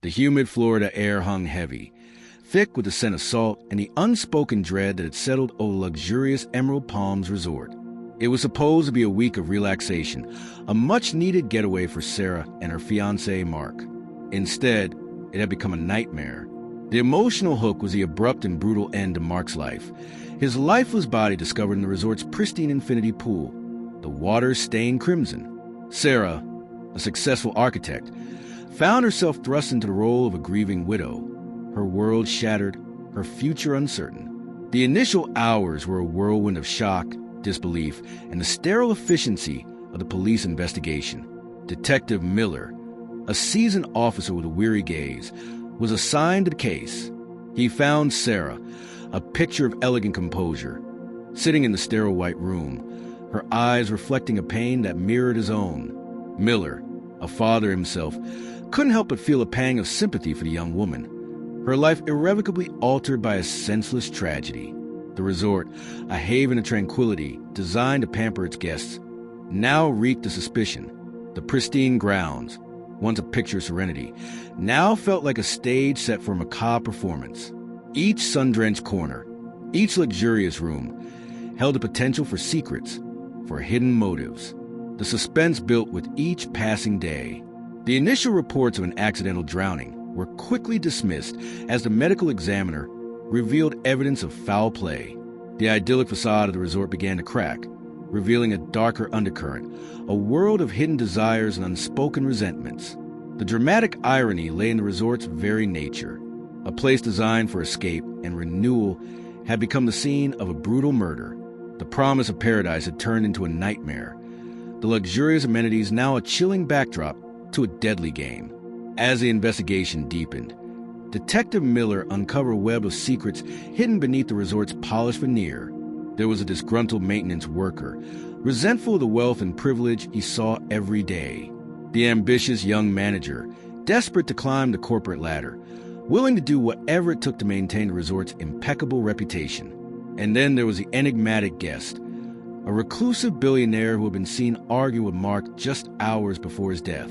The humid Florida air hung heavy, thick with the scent of salt and the unspoken dread that had settled over the luxurious Emerald Palms resort. It was supposed to be a week of relaxation, a much-needed getaway for Sarah and her fiancé, Mark. Instead, it had become a nightmare. The emotional hook was the abrupt and brutal end to Mark's life. His lifeless body discovered in the resort's pristine infinity pool, the waters stained crimson. Sarah, a successful architect, found herself thrust into the role of a grieving widow, her world shattered, her future uncertain. The initial hours were a whirlwind of shock, disbelief, and the sterile efficiency of the police investigation. Detective Miller, a seasoned officer with a weary gaze, was assigned to the case. He found Sarah, a picture of elegant composure, sitting in the sterile white room, her eyes reflecting a pain that mirrored his own. Miller, a father himself, couldn't help but feel a pang of sympathy for the young woman, her life irrevocably altered by a senseless tragedy. The resort, a haven of tranquility designed to pamper its guests, now reeked of suspicion. The pristine grounds, once a picture of serenity, now felt like a stage set for a macabre performance. Each sun-drenched corner, each luxurious room, held the potential for secrets, for hidden motives. The suspense built with each passing day. The initial reports of an accidental drowning were quickly dismissed as the medical examiner revealed evidence of foul play. The idyllic facade of the resort began to crack, revealing a darker undercurrent, a world of hidden desires and unspoken resentments. The dramatic irony lay in the resort's very nature. A place designed for escape and renewal had become the scene of a brutal murder. The promise of paradise had turned into a nightmare. The luxurious amenities now a chilling backdrop to a deadly game. As the investigation deepened, Detective Miller uncovered a web of secrets hidden beneath the resort's polished veneer. There was a disgruntled maintenance worker, resentful of the wealth and privilege he saw every day. The ambitious young manager, desperate to climb the corporate ladder, willing to do whatever it took to maintain the resort's impeccable reputation. And then there was the enigmatic guest, a reclusive billionaire who had been seen arguing with Mark just hours before his death.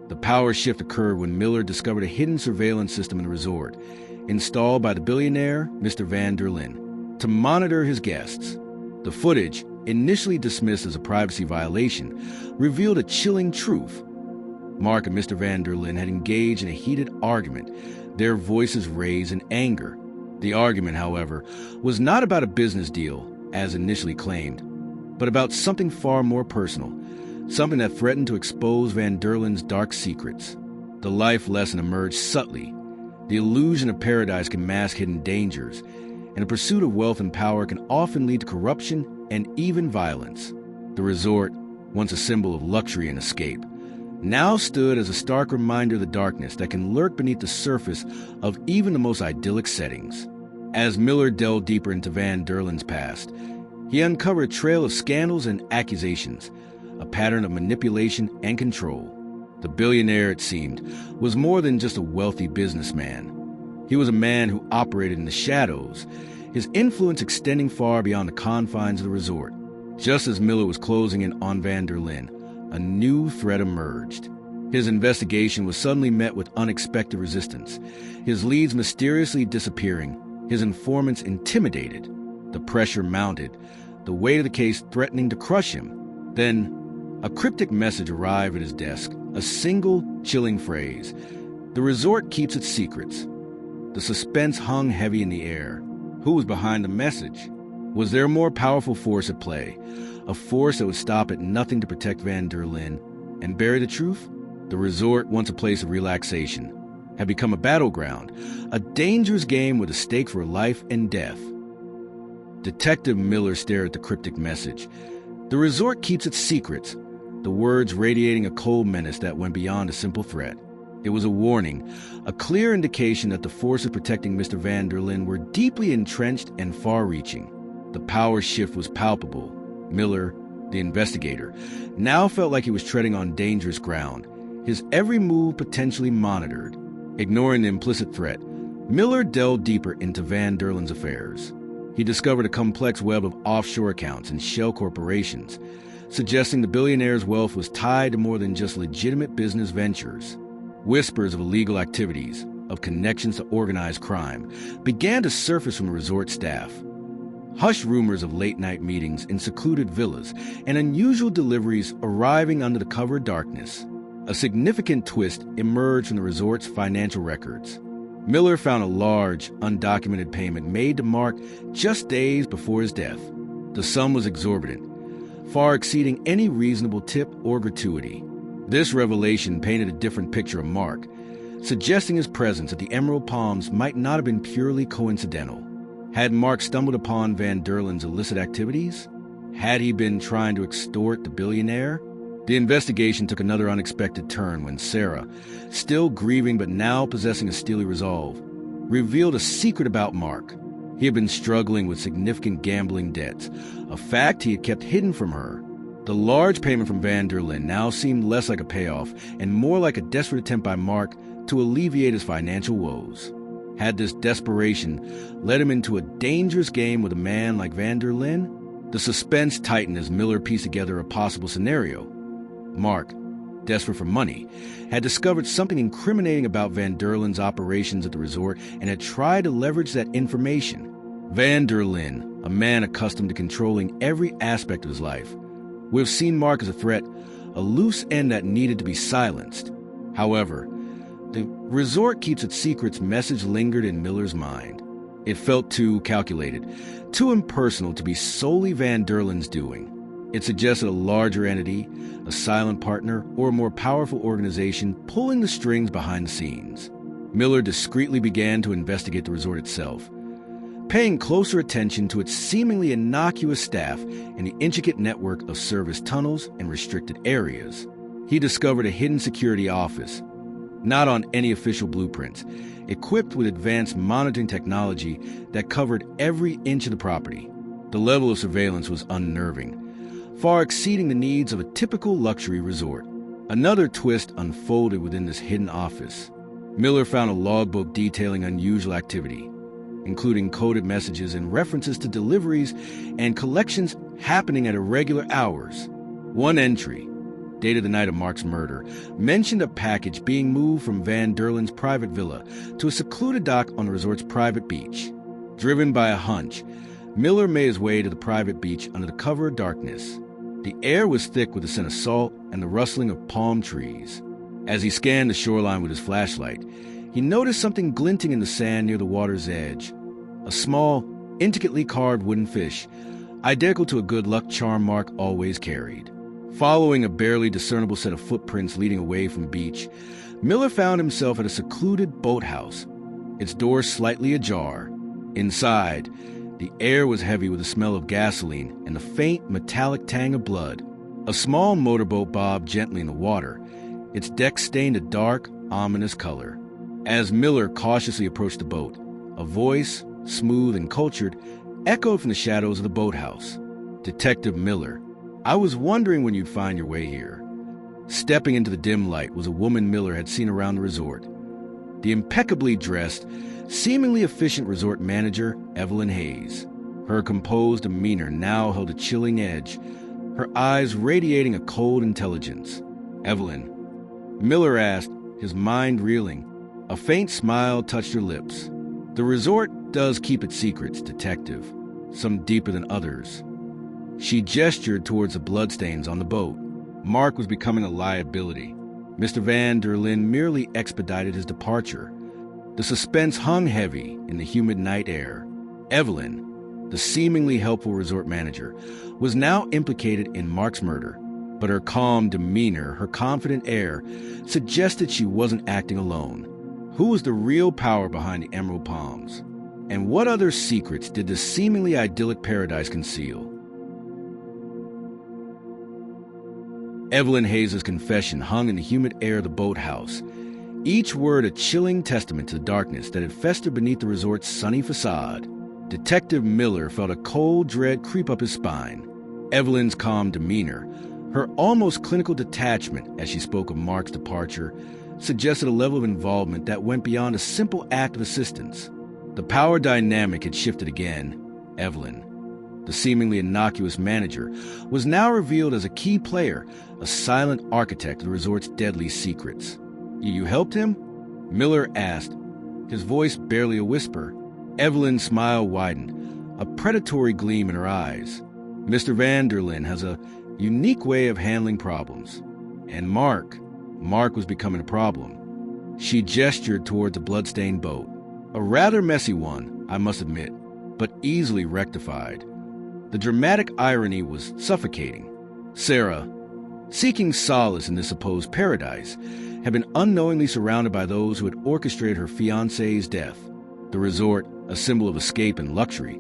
The power shift occurred when Miller discovered a hidden surveillance system in the resort, installed by the billionaire, Mr. Van der Linde, to monitor his guests. The footage, initially dismissed as a privacy violation, revealed a chilling truth. Mark and Mr. Van der Linde had engaged in a heated argument, their voices raised in anger. The argument, however, was not about a business deal, as initially claimed, but about something far more personal, something that threatened to expose Van der Linde's dark secrets. The life lesson emerged subtly. The illusion of paradise can mask hidden dangers, and the pursuit of wealth and power can often lead to corruption and even violence. The resort, once a symbol of luxury and escape, now stood as a stark reminder of the darkness that can lurk beneath the surface of even the most idyllic settings. As Miller delved deeper into Van der Linde's past, he uncovered a trail of scandals and accusations, a pattern of manipulation and control. The billionaire, it seemed, was more than just a wealthy businessman. He was a man who operated in the shadows, his influence extending far beyond the confines of the resort. Just as Miller was closing in on Van der Linde, a new threat emerged. His investigation was suddenly met with unexpected resistance, his leads mysteriously disappearing, his informants intimidated. The pressure mounted, the weight of the case threatening to crush him. Then, a cryptic message arrived at his desk, a single, chilling phrase. The resort keeps its secrets. The suspense hung heavy in the air. Who was behind the message? Was there a more powerful force at play? A force that would stop at nothing to protect Van der Linde and bury the truth? The resort, once a place of relaxation, had become a battleground, a dangerous game where the stakes were life and death. Detective Miller stared at the cryptic message. The resort keeps its secrets, the words radiating a cold menace that went beyond a simple threat. It was a warning, a clear indication that the forces protecting Mr. Van der Linde were deeply entrenched and far-reaching. The power shift was palpable. Miller, the investigator, now felt like he was treading on dangerous ground, his every move potentially monitored. Ignoring the implicit threat, Miller delved deeper into Van der Linde's affairs. He discovered a complex web of offshore accounts and shell corporations, suggesting the billionaire's wealth was tied to more than just legitimate business ventures. Whispers of illegal activities, of connections to organized crime, began to surface from the resort staff. Hushed rumors of late-night meetings in secluded villas and unusual deliveries arriving under the cover of darkness. A significant twist emerged from the resort's financial records. Miller found a large, undocumented payment made to Mark just days before his death. The sum was exorbitant, far exceeding any reasonable tip or gratuity. This revelation painted a different picture of Mark, suggesting his presence at the Emerald Palms might not have been purely coincidental. Had Mark stumbled upon Van Derlen's illicit activities? Had he been trying to extort the billionaire? The investigation took another unexpected turn when Sarah, still grieving but now possessing a steely resolve, revealed a secret about Mark. He had been struggling with significant gambling debts, a fact he had kept hidden from her. The large payment from Van Derlen now seemed less like a payoff and more like a desperate attempt by Mark to alleviate his financial woes. Had this desperation led him into a dangerous game with a man like Van Derlen? The suspense tightened as Miller pieced together a possible scenario. Mark, desperate for money, had discovered something incriminating about Van Derlen's operations at the resort and had tried to leverage that information. Van Derlen, a man accustomed to controlling every aspect of his life, would have seen Mark as a threat, a loose end that needed to be silenced. However, the resort keeps its secrets message lingered in Miller's mind. It felt too calculated, too impersonal to be solely Van Derlen's doing. It suggested a larger entity, a silent partner, or a more powerful organization pulling the strings behind the scenes. Miller discreetly began to investigate the resort itself, paying closer attention to its seemingly innocuous staff and the intricate network of service tunnels and restricted areas. He discovered a hidden security office, not on any official blueprints, equipped with advanced monitoring technology that covered every inch of the property. The level of surveillance was unnerving, far exceeding the needs of a typical luxury resort. Another twist unfolded within this hidden office. Miller found a logbook detailing unusual activity, including coded messages and references to deliveries and collections happening at irregular hours. One entry, dated the night of Mark's murder, mentioned a package being moved from Van Derlen's private villa to a secluded dock on the resort's private beach. Driven by a hunch, Miller made his way to the private beach under the cover of darkness. The air was thick with the scent of salt and the rustling of palm trees. As he scanned the shoreline with his flashlight, he noticed something glinting in the sand near the water's edge. A small, intricately carved wooden fish, identical to a good luck charm Mark always carried. Following a barely discernible set of footprints leading away from the beach, Miller found himself at a secluded boathouse, its door slightly ajar. Inside, the air was heavy with the smell of gasoline and the faint metallic tang of blood. A small motorboat bobbed gently in the water, its deck stained a dark, ominous color. As Miller cautiously approached the boat, a voice, smooth and cultured, echoed from the shadows of the boathouse. "Detective Miller, I was wondering when you'd find your way here." Stepping into the dim light was a woman Miller had seen around the resort. The impeccably dressed, seemingly efficient resort manager, Evelyn Hayes. Her composed demeanor now held a chilling edge, her eyes radiating a cold intelligence. "Evelyn," Miller asked, his mind reeling. A faint smile touched her lips. "The resort does keep its secrets, Detective, some deeper than others." She gestured towards the bloodstains on the boat. Mark was becoming a liability. Mr. Van Derlen merely expedited his departure. The suspense hung heavy in the humid night air. Evelyn, the seemingly helpful resort manager, was now implicated in Mark's murder, but her calm demeanor, her confident air, suggested she wasn't acting alone. Who was the real power behind the Emerald Palms? And what other secrets did this seemingly idyllic paradise conceal? Evelyn Hayes' confession hung in the humid air of the boathouse, each word a chilling testament to the darkness that had festered beneath the resort's sunny facade. Detective Miller felt a cold dread creep up his spine. Evelyn's calm demeanor, her almost clinical detachment as she spoke of Mark's departure, suggested a level of involvement that went beyond a simple act of assistance. The power dynamic had shifted again. Evelyn, the seemingly innocuous manager, was now revealed as a key player, a silent architect of the resort's deadly secrets. You helped him?" Miller asked, his voice barely a whisper. Evelyn's smile widened, a predatory gleam in her eyes. "Mr. Van der Linde has a unique way of handling problems. And Mark was becoming a problem." She gestured towards a bloodstained boat. A rather messy one, I must admit, but easily rectified. The dramatic irony was suffocating. Sarah, seeking solace in this supposed paradise, had been unknowingly surrounded by those who had orchestrated her fiancé's death. The resort, a symbol of escape and luxury,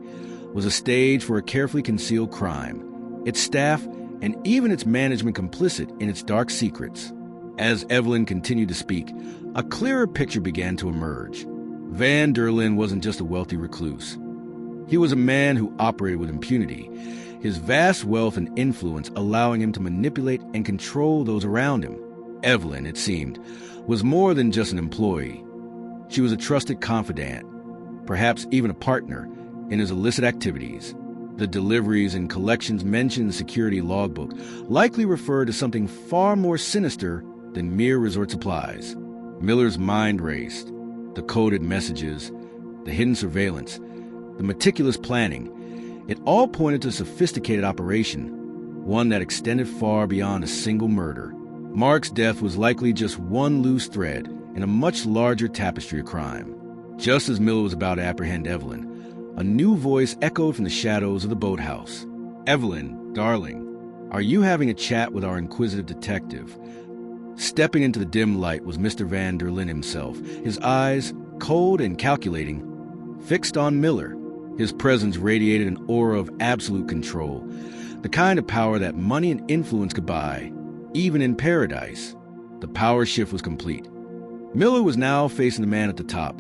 was a stage for a carefully concealed crime, its staff and even its management complicit in its dark secrets. As Evelyn continued to speak, a clearer picture began to emerge. Van der Linde wasn't just a wealthy recluse. He was a man who operated with impunity, his vast wealth and influence allowing him to manipulate and control those around him. Evelyn, it seemed, was more than just an employee. She was a trusted confidant, perhaps even a partner, in his illicit activities. The deliveries and collections mentioned in the security logbook likely referred to something far more sinister than mere resort supplies. Miller's mind raced. The coded messages, the hidden surveillance, the meticulous planning, it all pointed to a sophisticated operation, one that extended far beyond a single murder. Mark's death was likely just one loose thread in a much larger tapestry of crime. Just as Miller was about to apprehend Evelyn, a new voice echoed from the shadows of the boathouse. "Evelyn, darling, are you having a chat with our inquisitive detective?" Stepping into the dim light was Mr. Van der Linde himself, his eyes, cold and calculating, fixed on Miller. His presence radiated an aura of absolute control, the kind of power that money and influence could buy, even in paradise. The power shift was complete. Miller was now facing the man at the top,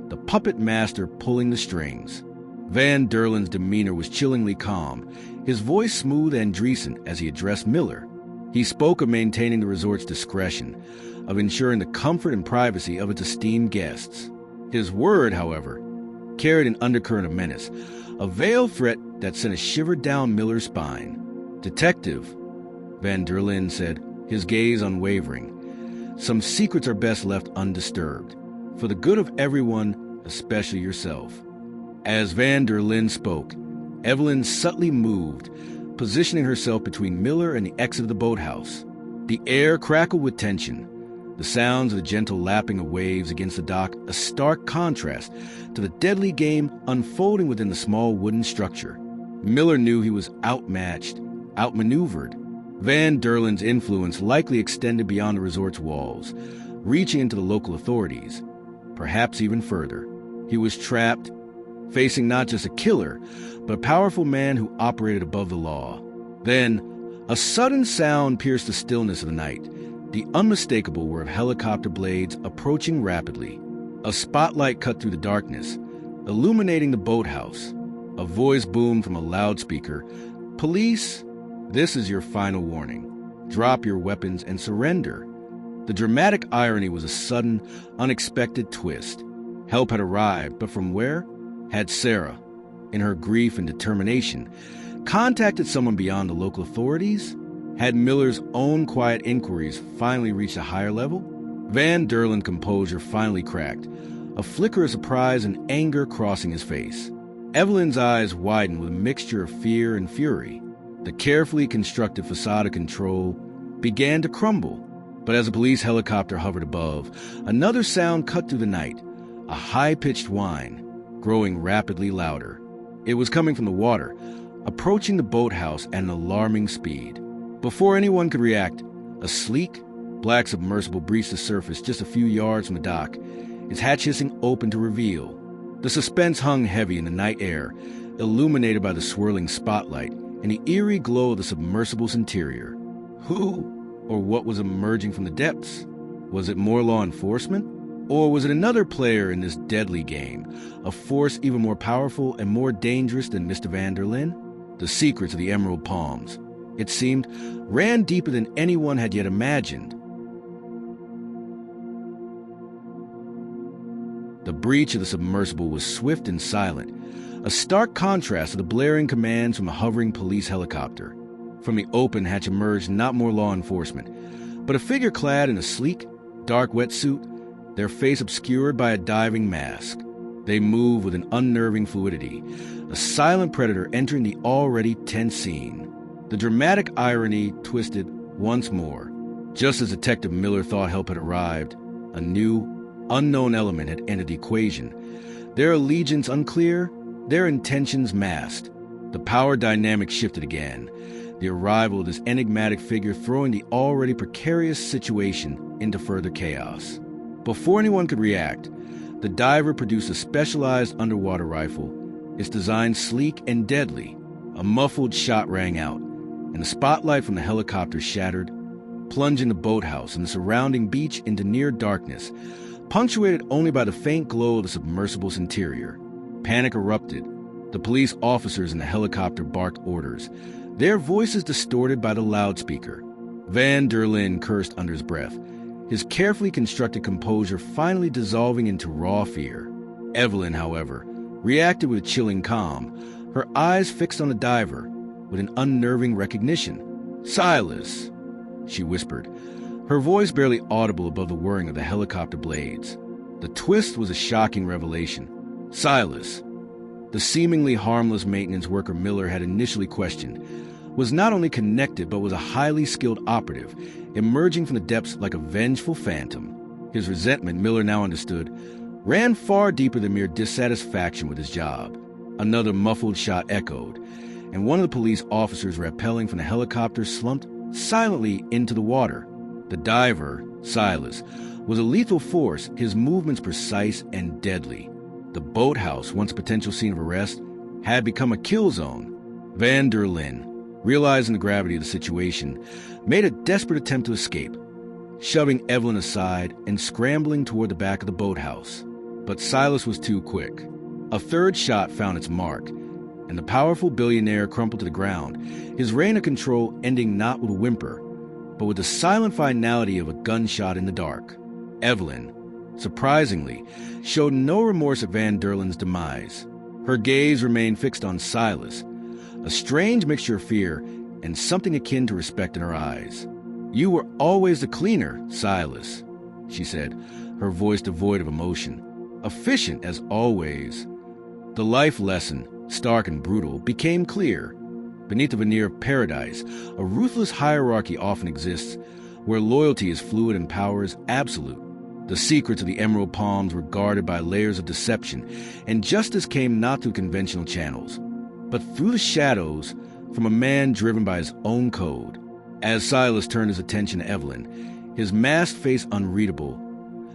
the puppet master pulling the strings. Van der Linde's demeanor was chillingly calm, his voice smooth and decent as he addressed Miller. He spoke of maintaining the resort's discretion, of ensuring the comfort and privacy of its esteemed guests. His word, however, carried an undercurrent of menace, a veiled threat that sent a shiver down Miller's spine. "Detective," Van der Linde said, his gaze unwavering, "some secrets are best left undisturbed, for the good of everyone, especially yourself." As Van der Linde spoke, Evelyn subtly moved, positioning herself between Miller and the exit of the boathouse. The air crackled with tension, the sounds of the gentle lapping of waves against the dock a stark contrast to the deadly game unfolding within the small wooden structure. Miller knew he was outmatched, outmaneuvered. Van der Linde's influence likely extended beyond the resort's walls, reaching into the local authorities, perhaps even further. He was trapped, facing not just a killer, but a powerful man who operated above the law. Then, a sudden sound pierced the stillness of the night, the unmistakable whir of helicopter blades approaching rapidly. A spotlight cut through the darkness, illuminating the boathouse. A voice boomed from a loudspeaker. "Police, this is your final warning. Drop your weapons and surrender." The dramatic irony was a sudden, unexpected twist. Help had arrived, but from where? Had Sarah, in her grief and determination, contacted someone beyond the local authorities? Had Miller's own quiet inquiries finally reached a higher level? Van der Linde's composure finally cracked, a flicker of surprise and anger crossing his face. Evelyn's eyes widened with a mixture of fear and fury. The carefully constructed facade of control began to crumble. But as a police helicopter hovered above, another sound cut through the night, a high-pitched whine, growing rapidly louder. It was coming from the water, approaching the boathouse at an alarming speed. Before anyone could react, a sleek, black submersible breached the surface just a few yards from the dock, its hatch hissing open to reveal. The suspense hung heavy in the night air, illuminated by the swirling spotlight and the eerie glow of the submersible's interior. Who or what was emerging from the depths? Was it more law enforcement? Or was it another player in this deadly game, a force even more powerful and more dangerous than Mr. Van der Linde? The secrets of the Emerald Palms, it seemed, ran deeper than anyone had yet imagined. The breach of the submersible was swift and silent, a stark contrast to the blaring commands from a hovering police helicopter. From the open hatch emerged not more law enforcement, but a figure clad in a sleek, dark wetsuit, their face obscured by a diving mask. They move with an unnerving fluidity, a silent predator entering the already tense scene. The dramatic irony twisted once more. Just as Detective Miller thought help had arrived, a new, unknown element had entered the equation. Their allegiance unclear, their intentions masked. The power dynamic shifted again, the arrival of this enigmatic figure throwing the already precarious situation into further chaos. Before anyone could react, the diver produced a specialized underwater rifle, its design sleek and deadly. A muffled shot rang out, and the spotlight from the helicopter shattered, plunging the boathouse and the surrounding beach into near darkness, punctuated only by the faint glow of the submersible's interior. Panic erupted. The police officers in the helicopter barked orders, their voices distorted by the loudspeaker. Van der Linde cursed under his breath, his carefully constructed composure finally dissolving into raw fear. Evelyn, however, reacted with chilling calm, her eyes fixed on the diver with an unnerving recognition. "Silas," she whispered, her voice barely audible above the whirring of the helicopter blades. The twist was a shocking revelation. Silas, the seemingly harmless maintenance worker Miller had initially questioned, was not only connected but was a highly skilled operative, emerging from the depths like a vengeful phantom. His resentment, Miller now understood, ran far deeper than mere dissatisfaction with his job. Another muffled shot echoed, and one of the police officers rappelling from the helicopter slumped silently into the water. The diver, Silas, was a lethal force, his movements precise and deadly. The boathouse, once a potential scene of arrest, had become a kill zone. Van der Linde, realizing the gravity of the situation, made a desperate attempt to escape, shoving Evelyn aside and scrambling toward the back of the boathouse. But Silas was too quick. A third shot found its mark, and the powerful billionaire crumpled to the ground, his reign of control ending not with a whimper, but with the silent finality of a gunshot in the dark. Evelyn, surprisingly, showed no remorse at Van der Linde's demise. Her gaze remained fixed on Silas, a strange mixture of fear and something akin to respect in her eyes. "You were always the cleaner, Silas," she said, her voice devoid of emotion. "Efficient as always." The life lesson, stark and brutal, became clear. Beneath the veneer of paradise, a ruthless hierarchy often exists, where loyalty is fluid and power is absolute. The secrets of the Emerald Palms were guarded by layers of deception, and justice came not through conventional channels, but through the shadows from a man driven by his own code. As Silas turned his attention to Evelyn, his masked face unreadable,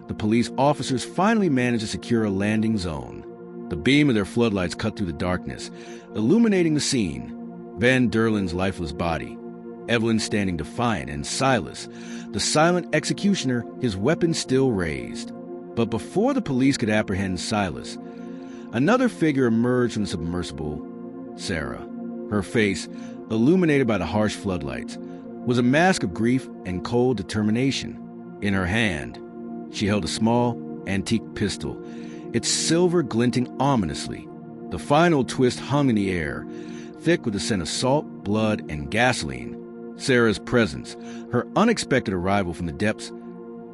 the police officers finally managed to secure a landing zone. The beam of their floodlights cut through the darkness, illuminating the scene. Van der Linde's lifeless body, Evelyn standing defiant, and Silas, the silent executioner, his weapon still raised. But before the police could apprehend Silas, another figure emerged from the submersible. Sarah, her face, illuminated by the harsh floodlights, was a mask of grief and cold determination. In her hand, she held a small, antique pistol, its silver glinting ominously. The final twist hung in the air, thick with the scent of salt, blood, and gasoline. Sarah's presence, her unexpected arrival from the depths,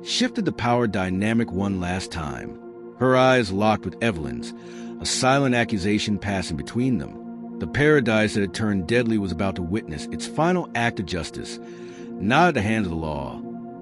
shifted the power dynamic one last time. Her eyes locked with Evelyn's, a silent accusation passing between them. The paradise that had turned deadly was about to witness its final act of justice, not at the hands of the law,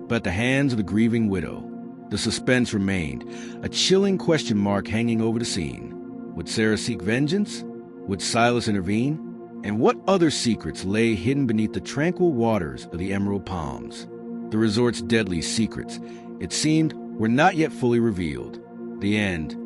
but at the hands of the grieving widow. The suspense remained, a chilling question mark hanging over the scene. Would Sarah seek vengeance? Would Silas intervene? And what other secrets lay hidden beneath the tranquil waters of the Emerald Palms? The resort's deadly secrets, it seemed, were not yet fully revealed. The end